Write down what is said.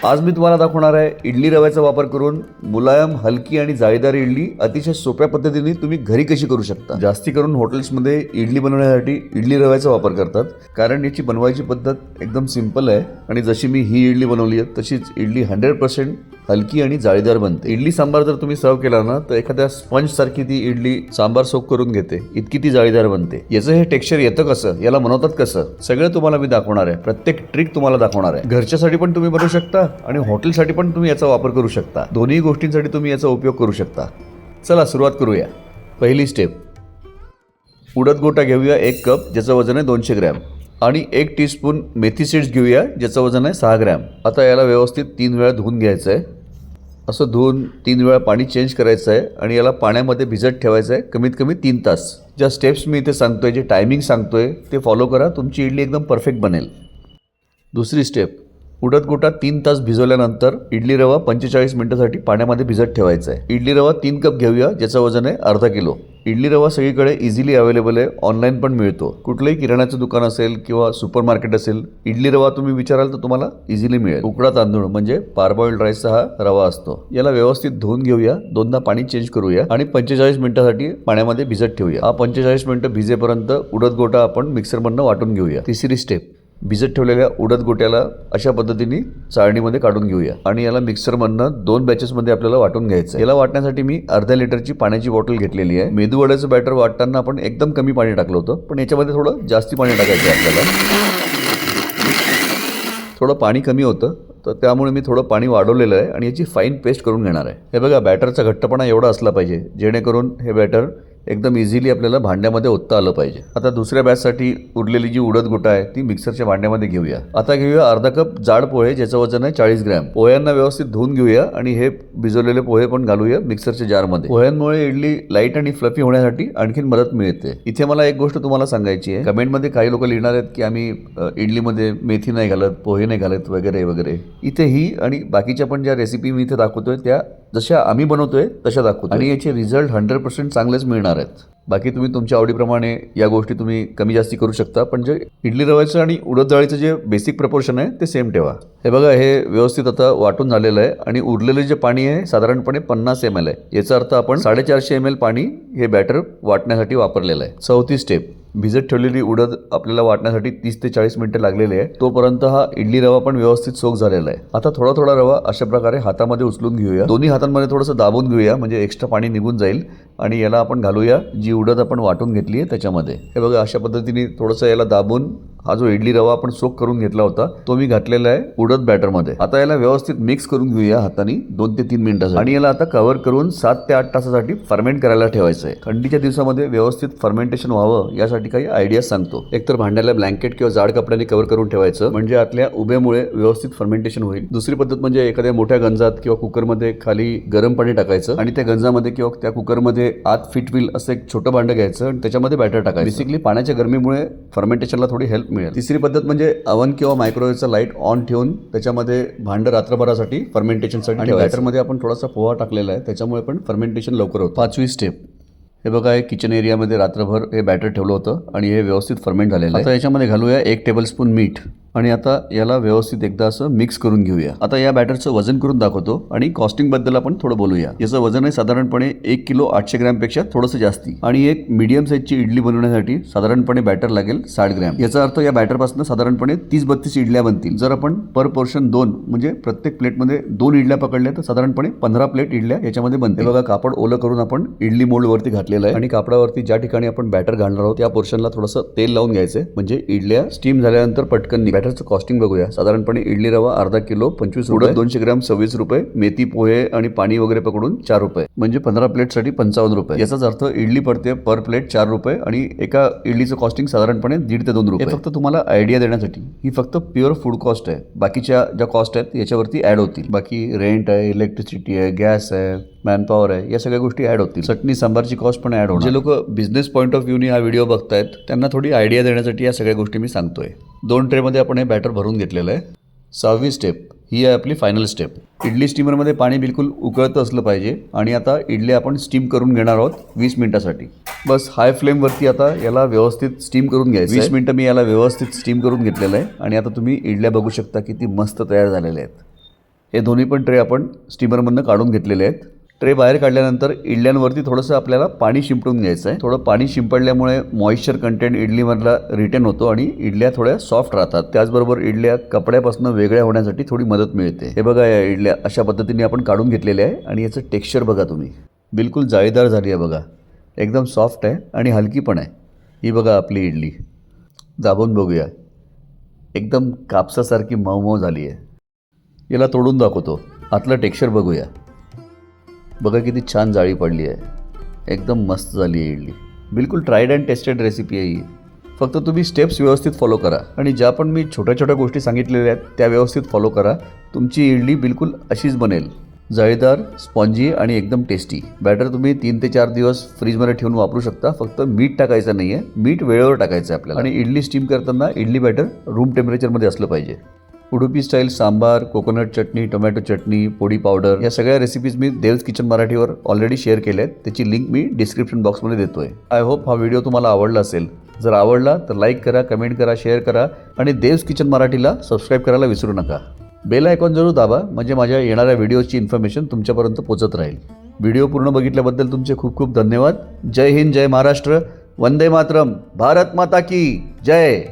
आज मी तुम्हाला दाखवणार आहे इडली रव्याचा वापर करून मुलायम, हलकी आणि जाळीदार इडली अतिशय सोप्या पद्धतीने तुम्ही घरी कशी करू शकता। जास्ती करून हॉटेल्समध्ये इडली बनवण्यासाठी इडली रव्याचा वापर करतात, कारण याची बनवायची पद्धत एकदम सिंपल आहे आणि जशी मी ही इडली बनवली आहे तशीच इडली 100% हलकी आणि जाळीदार बनते। इडली सांबार जर तुम्ही सर्व केला ना तर एखाद्या स्पंज सारखी ती इडली सांबार सोक करून घेते, इतकी ती जाळीदार बनते। याचं हे टेक्स्चर येतं कसं, याला बनवतात कसं, सगळं तुम्हाला मी दाखवणार आहे। प्रत्येक ट्रिक तुम्हाला दाखवणार आहे। घरच्यासाठी पण तुम्ही बनवू शकता आणि हॉटेलसाठी पण तुम्ही याचा वापर करू शकता। दोन्ही गोष्टींसाठी तुम्ही याचा उपयोग करू शकता। चला सुरुवात करूया। पहिली स्टेप, उडद गोटा घेऊया 1 कप, ज्याचं वजन आहे 200 ग्रॅम आणि 1 टीस्पून मेथी सीड्स घेऊया, ज्याचं वजन आहे 6 ग्रॅम। आता याला व्यवस्थित 3 वेळा धुवून घ्यायचं आहे। असं धुवून 3 वेळा पाणी चेंज करायचं आहे आणि याला पाण्यामध्ये भिजत ठेवायचं आहे कमीत कमी 3 तास। ज्या स्टेप्स मी इथे सांगतोय, जे टायमिंग सांगतोय ते फॉलो करा, तुमची इडली एकदम परफेक्ट बनेल। दुसरी स्टेप, उडद गोटा 3 तास भिजवल्यानंतर इडली रवा 45 मिनिटांसाठी पाण्यामध्ये भिजत ठेवायचा आहे। इडली रवा 3 कप घेऊया, ज्याचं वजन आहे अर्धा किलो। इडली रवा सगळीकडे इझिली अवेलेबल आहे, ऑनलाईन पण मिळतो। कुठलंही किराण्याचं दुकान असेल किंवा सुपर मार्केट असेल, इडली रवा तुम्ही विचाराल तर तुम्हाला इझिली मिळेल। उकडा तांदूळ म्हणजे पारबॉइल्ड राईसचा हा रवा असतो। याला व्यवस्थित धुवून घेऊया, दोनदा पाणी चेंज करूया आणि 45 मिनिटांसाठी पाण्यामध्ये भिजत ठेवूया। हा 45 मिनिटं भिजेपर्यंत उडद गोटा आपण मिक्सरमधनं वाटून घेऊया। तिसरी स्टेप, भिजत ठेवलेल्या उडद गोट्याला अशा पद्धतीने चाळणीमध्ये काढून घेऊया आणि याला मिक्सरमधनं 2 बॅचेसमध्ये आपल्याला वाटून घ्यायचं। याला वाटण्यासाठी मी अर्ध्या लिटरची पाण्याची बॉटल घेतलेली आहे। मेदू वड्याचं बॅटर वाटताना आपण एकदम कमी पाणी टाकलं होतं, पण याच्यामध्ये थोडं जास्ती पाणी टाकायचं आहे आपल्याला। थोडं पाणी कमी होतं तर त्यामुळे मी थोडं पाणी वाढवलेलं आहे आणि याची फाईन पेस्ट करून घेणार आहे। हे बघा, बॅटरचा घट्टपणा एवढा असला पाहिजे जेणेकरून हे बॅटर एकदम इझिली आपल्याला भांड्यामध्ये ओतता आलं पाहिजे। आता दुसऱ्या बॅचसाठी उरलेली जी उडद गोटा आहे ती मिक्सरच्या भांड्यामध्ये घेऊया। आता घेऊया अर्धा कप जाड पोहे, ज्याचं वजन आहे 40 ग्रॅम। पोह्यांना व्यवस्थित धुवून घेऊया आणि हे भिजवलेले पोहे पण घालूया मिक्सरच्या जारमध्ये। पोह्यांमुळे इडली लाईट आणि फ्लफी होण्यासाठी आणखीन मदत मिळते। इथे मला एक गोष्ट तुम्हाला सांगायची आहे, कमेंटमध्ये काही लोक लिहिणार आहेत की आम्ही इडलीमध्ये मेथी नाही घालत, पोहे नाही घालत वगैरे वगैरे। इथे ही आणि बाकीच्या पण ज्या रेसिपी मी इथे दाखवतोय त्या जशा आम्ही बनवतोय तशा दाखवतो आणि याचे रिझल्ट 100% चांगलेच मिळणार आहेत। बाकी तुम्ही तुमच्या आवडीप्रमाणे या गोष्टी तुम्ही कमी जास्ती करू शकता, पण जे इडली रव्याचं आणि उडद डाळीचं जे बेसिक प्रपोर्शन आहे ते सेम ठेवा। हे बघा, हे व्यवस्थित आता वाटून झालेलं आहे आणि उरलेले जे पाणी आहे साधारणपणे 50 ml आहे। याचा अर्थ आपण 450 ml पाणी हे बॅटर वाटण्यासाठी वापरलेलं आहे। चौथी स्टेप, भिजत ठेवलेली उडद आपल्याला वाटण्यासाठी 30 ते 40 मिनिटं लागलेले आहे, तोपर्यंत हा इडली रवा पण व्यवस्थित सोक झालेला आहे। आता थोडा थोडा रवा अशा प्रकारे हातामध्ये उचलून घेऊया, दोन्ही हातांमध्ये थोडंसं दाबून घेऊया म्हणजे एक्स्ट्रा पाणी निघून जाईल आणि याला आपण घालूया जी उडद आपण वाटून घेतली आहे त्याच्यामध्ये। हे बघा, अशा पद्धतीने थोडंसं याला दाबून हा जो इडली रवा आपण सोक करून घेतला होता तो मी घातलेला आहे उडद बॅटरमध्ये। आता याला व्यवस्थित मिक्स करून घेऊया हाताने 2 ते 3 मिनिटांसाठी आणि याला आता कव्हर करून 7 ते 8 तासासाठी फर्मेंट करायला ठेवायचं आहे। थंडीच्या दिवसामध्ये व्यवस्थित फर्मेंटेशन व्हावं यासाठी काही आयडिया सांगतो। एकतर भांड्याला ब्लँकेट किंवा जाड कपड्याने कव्हर करून ठेवायचं म्हणजे आतल्या उभेमुळे व्यवस्थित फर्मेंटेशन होईल। दुसरी पद्धत म्हणजे एखाद्या मोठ्या गंजात किंवा कुकरमध्ये खाली गरम पाणी टाकायचं आणि त्या गंजामध्ये किंवा त्या कुकरमध्ये आत फिट होईल असं एक छोटं भांडं घ्यायचं आणि त्याच्यामध्ये बॅटर टाकायचं। बेसिकली पाण्याच्या गरमीमुळे फर्मेंटेशनला थोडी हेल्प मिळेल। तिसरी पद्धत म्हणजे अवन किंवा मायक्रोवेव्हचा लाईट ऑन ठेवून त्याच्यामध्ये भांडं रात्रभरासाठी फर्मेंटेशनसाठी आणि बॅटरमध्ये आपण थोडासा पोहा टाकलेला आहे त्याच्यामुळे पण फर्मेंटेशन लवकर होतं। 5वी स्टेप, हे बघा, हे किचन एरियामध्ये रात्रभर हे बॅटर ठेवलं होतं आणि हे व्यवस्थित फर्मेंट झालेलं आहे। आता याच्यामध्ये घालूया 1 टेबलस्पून मीठ आणि आता याला व्यवस्थित एकदा असं मिक्स करून घेऊया। आता या बॅटरचं वजन करून दाखवतो आणि कॉस्टिंग बद्दल आपण थोडं बोलूया। याचं वजन आहे साधारणपणे 1 किलो 800 ग्रॅम पेक्षा थोडंसं जास्ती आणि एक मीडियम साईजची इडली बनवण्यासाठी साधारणपणे बॅटर लागेल 60 ग्रॅम। याचा अर्थ या बॅटरपासून साधारणपणे 30-32 इडल्या बनतील। जर आपण पर पोर्शन 2 म्हणजे प्रत्येक प्लेटमध्ये 2 इडल्या पकडल्या तर साधारणपणे 15 प्लेट इडल्या याच्यामध्ये बनतील। बघा, कापड ओलं करून आपण इडली मोल्डवरती घातलेलं आहे आणि कापडावरती ज्या ठिकाणी आपण बॅटर घालणार आहोत त्या पोर्शनला थोडंसं तेल लावून घ्यायचं म्हणजे इडल्या स्टीम झाल्यानंतर पटकन। बॅटरचं कॉस्टिंग बघूया। साधारणपणे इडली रवा अर्धा किलो 25 रुपये, 200 ग्रॅम 26 रुपये, मेथी पोहे आणि पाणी वगैरे पकडून 4 रुपये म्हणजे 15 प्लेटसाठी 55 रुपये। याचाच अर्थ इडली पडते पर प्लेट 4 रुपये आणि एका इडलीचं कॉस्टिंग साधारणपणे 1.5 ते 2 रुपये। फक्त तुम्हाला आयडिया देण्यासाठी, ही फक्त प्युअर फूड कॉस्ट आहे। बाकीच्या ज्या कॉस्ट आहेत याच्यावरती ऍड होतील। बाकी रेंट आहे, इलेक्ट्रिसिटी आहे, गॅस आहे, मॅनपॉवर आहे, या सगळ्या गोष्टी ऍड होतील। चटणी सांबारची कॉस्ट पण ऍड होणार। जे लोक बिझनेस पॉईंट ऑफ व्ह्यूने हा व्हिडिओ बघतायत त्यांना थोडी आयडिया देण्यासाठी या सगळ्या गोष्टी मी सांगतोय। 2 ट्रेमध्ये आपण हे बॅटर भरून घेतलेलं आहे। 6वी स्टेप, ही आहे आपली फायनल स्टेप। इडली स्टीमरमध्ये पाणी बिलकुल उकळतं असलं पाहिजे आणि आता इडली आपण स्टीम करून घेणार आहोत 20 मिनिटासाठी। बस हाय फ्लेमवरती आता याला व्यवस्थित स्टीम करून घ्यायचं। 20 मिनिटं मी याला व्यवस्थित स्टीम करून घेतलेलं आहे आणि आता तुम्ही इडल्या बघू शकता किती मस्त तयार झालेल्या आहेत। हे दोन्ही पण ट्रे आपण स्टीमरमधनं काढून घेतलेले आहेत. ट्रे बाहेर काढल्यानंतर इडल्यांवरती थोडंसं आपल्याला पाणी शिंपडून घ्यायचं आहे. थोडं पाणी शिंपडल्यामुळे मॉइश्चर कंटेंट इडलीमधला रिटेन होतो आणि इडल्या थोड्या सॉफ्ट राहतात. त्याचबरोबर इडल्या कपड्यापासून वेगळ्या होण्यासाठी थोडी मदत मिळते. हे बघा, या इडल्या अशा पद्धतीने आपण काढून घेतलेल्या आहे आणि याचं टेक्स्चर बघा तुम्ही, बिलकुल जाळीदार झाली आहे बघा, एकदम सॉफ्ट आहे आणि हलकी पण आहे. ही बघा आपली इडली, दाबून बघूया, एकदम कापसासारखी मऊ मऊ झाली आहे. याला तोडून दाखवतो, आतलं टेक्स्चर बघूया. बघा किती छान जाळी पडली आहे, एकदम मस्त झाली आहे इडली. बिलकुल ट्राईड अँड टेस्टेड रेसिपी आहे ही. फक्त तुम्ही स्टेप्स व्यवस्थित फॉलो करा आणि ज्या पण मी छोट्या छोट्या गोष्टी सांगितलेल्या आहेत त्या व्यवस्थित फॉलो करा. तुमची इडली बिलकुल अशीच बनेल, जाळीदार, स्पॉन्जी आणि एकदम टेस्टी. बॅटर तुम्ही 3 ते 4 दिवस फ्रीजमध्ये ठेवून वापरू शकता. फक्त मीठ टाकायचं नाही आहे, मीठ वेळेवर टाकायचं आहे आपल्याला. आणि इडली स्टीम करताना इडली बॅटर रूम टेम्परेचरमध्ये असलं पाहिजे. उडुपी स्टाईल सांबार, कोकोनट चटणी, टोमॅटो चटणी, पोडी पावडर, या सगळ्या रेसिपीज मी देव्स किचन मराठीवर ऑलरेडी शेअर केल्या आहेत. त्याची लिंक मी डिस्क्रिप्शन बॉक्समध्ये देतो आहे. आय होप हा व्हिडिओ तुम्हाला आवडला असेल. जर आवडला तर लाईक करा, कमेंट करा, शेअर करा आणि देव्स किचन मराठीला सबस्क्राईब करायला विसरू नका. बेल आयकॉन जरूर दाबा, म्हणजे माझ्या येणाऱ्या व्हिडिओची इन्फॉर्मेशन तुमच्यापर्यंत पोहोचत राहील. व्हिडिओ पूर्ण बघितल्याबद्दल तुमचे खूप खूप धन्यवाद. जय हिंद, जय महाराष्ट्र, वंदे मातरम, भारत माता की जय.